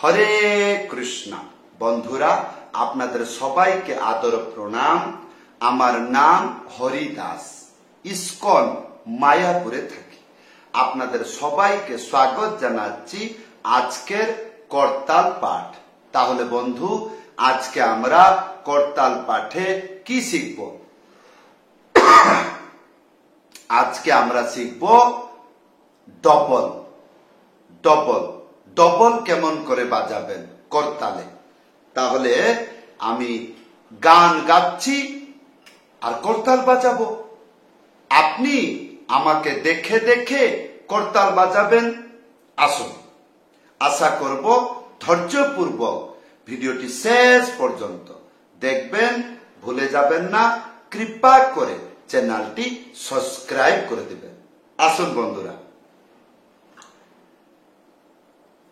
হরে কৃষ্ণ। বন্ধুরা, আপনাদের সবাইকে আদর প্রণাম। আমার নাম হরি দাস, ইসকন মায়াপুরে থাকি। আপনাদের সবাইকে স্বাগত জানাচ্ছি আজকের করতাল পাঠ। তাহলে বন্ধু, আজকে আমরা করতাল পাঠে কি শিখব? আজকে আমরা শিখব ডবল। ডবল ডবল কেমন করে বাজাবেন করতালে। তাহলে আমি গান গাচ্ছি আর করতাল বাজাবো। আপনি আমাকে দেখে দেখে করতাল বাজাবেন। আসুন, আশা করব ধৈর্যপূর্বক ভিডিওটি শেষ পর্যন্ত দেখবেন, ভুলে যাবেন না। কৃপা করে চ্যানেলটি সাবস্ক্রাইব করে দিবেন। আসুন বন্ধুরা।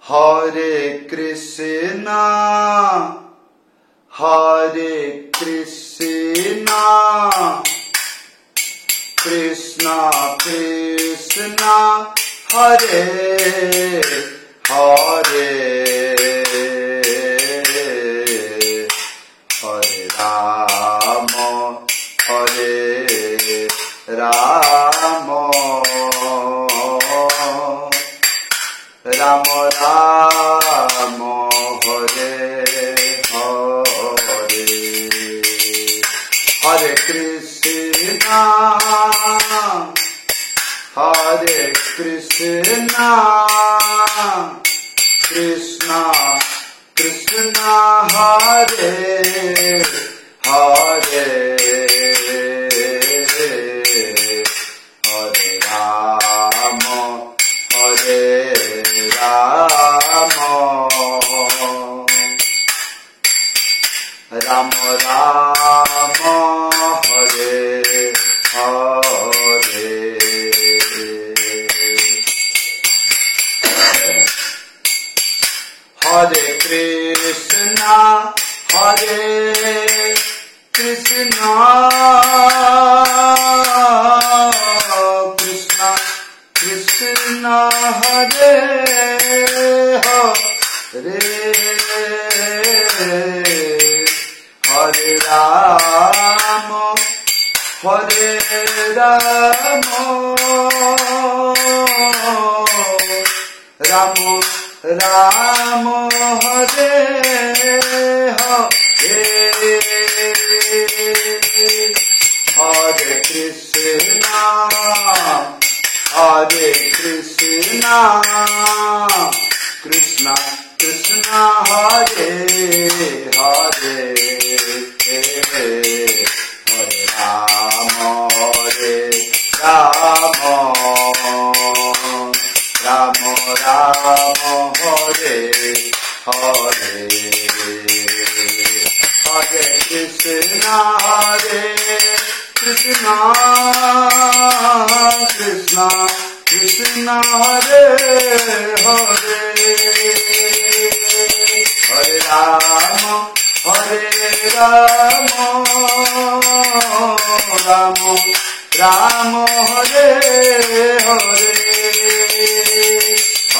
হরে কৃষ্ণ হরে কৃষ্ণ কৃষ্ণ কৃষ্ণ হরে হরে হরে রাম হরে রাম রাম রাম হরে হরে হরে কৃষ্ণ হরে কৃষ্ণ কৃষ্ণ কৃষ্ণ হরে হরে হরে রাম হরে রাম রাম রাম হরে হরে হরে কৃষ্ণ হরে কৃষ্ণ কৃষ্ণ কৃষ্ণ হরে হরে হরে রাম হরে রাম রাম রাম হরে হরে হরে কৃষ্ণ হরে কৃষ্ণ কৃষ্ণ কৃষ্ণ হরে হরে হরে রাম রাম রাম হরে হরে হরে কৃষ্ণ হরে কৃষ্ণ কৃষ্ণ কৃষ্ণ হরে হরে হরে রাম রাম রাম হরে হরে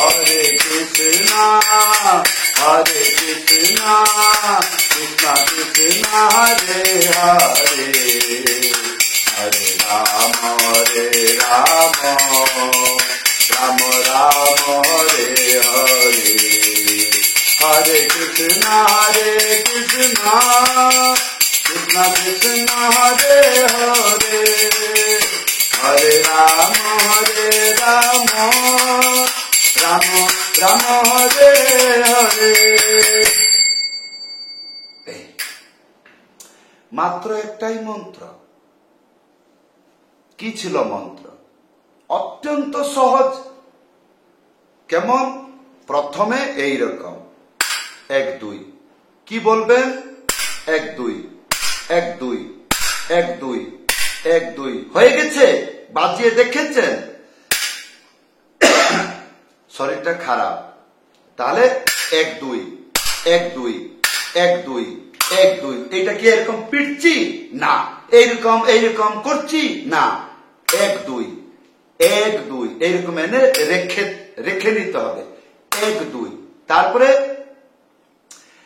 হরে কৃষ্ণ কৃষ্ণ কৃষ্ণ হরে হরে হরে রাম রাম রাম হরে হরে হরে কৃষ্ণ কৃষ্ণ কৃষ্ণ কৃষ্ণ হরে হরে হরে রাম রাম রাম হরে হরে। মাত্র একটাই মন্ত্র। কি ছিল মন্ত্র? অত্যন্ত সহজ। কেমন? প্রথমে এই রকম 1 2। কি বলবেন? 1 2 1 2 1 2 1 2। হয়ে গেছে? বাজিয়ে দেখেছেন? শরীরটা খারাপ, তাহলে 1 2 1 2 1 2 1 2। এটা কি এরকম পিটছি? না। এইরকম করছি? না। 1 2 1 2 এইরকম এনে রেখে নিতে হবে। 1 2। তারপরে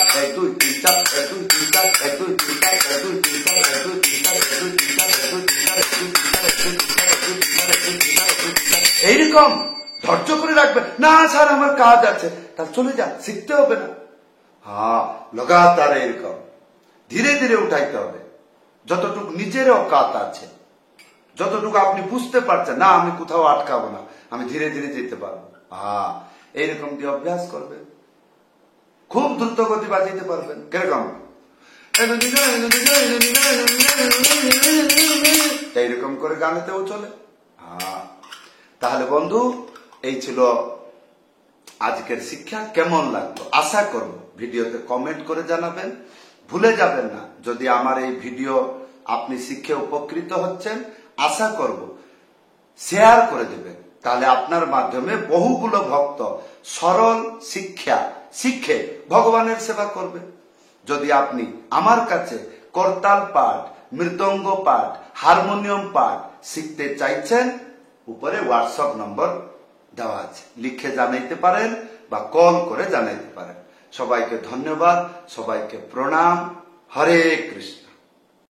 1 2 3 4 1 2 3 4 1 2 3 4 1 2 3 4 1 2 3 4 1 2 3 4 1 2 3 4 1 2 3 4 1 2 3 4 1 2 3 4 1 2 3 4 1 2 3 4 এইরকম ধৈর্য করে রাখবেন। না স্যার আমার কাজ আছে, তাহলে চলে যান, শিখতে হবে না। হ্যাঁ, লাগাতার এরকম ধীরে ধীরে উঠাইতে হবে। যতটুকু নিজের অকাত আছে, যতটুকু আপনি বুঝতে পারছেন, না আমি কোথাও আটকাবো না, আমি ধীরে ধীরে যেতে পারবো, হ্যাঁ এইরকম দিয়ে অভ্যাস করবেন, খুব দ্রুত গতি বাজাইতে পারবেন। কিরকম এইরকম করে গানেতেও চলে। হ্যাঁ, তাহলে বন্ধু এই ছিল আজকের শিক্ষা। কেমন লাগলো আশা করব ভিডিওতে কমেন্ট করে জানাবেন। ভুলে যাবেন না, যদি আমার এই ভিডিও আপনি শিখে উপকৃত হচ্ছেন, আশা করব শেয়ার করে দেবেন, তাহলে আপনার মাধ্যমে বহুগুলো ভক্ত সরল শিক্ষা শিখে ভগবানের সেবা করবে। যদি আপনি আমার কাছে করতাল পাঠ, মৃদঙ্গ পাঠ, হারমোনিয়াম পাঠ শিখতে চাইছেন, উপরে হোয়াটসঅ্যাপ নম্বর দেওয়া আছে, লিখে জানাইতে পারেন বা কল করে জানাইতে পারেন। সবাইকে ধন্যবাদ, সবাইকে প্রণাম। হরে কৃষ্ণ।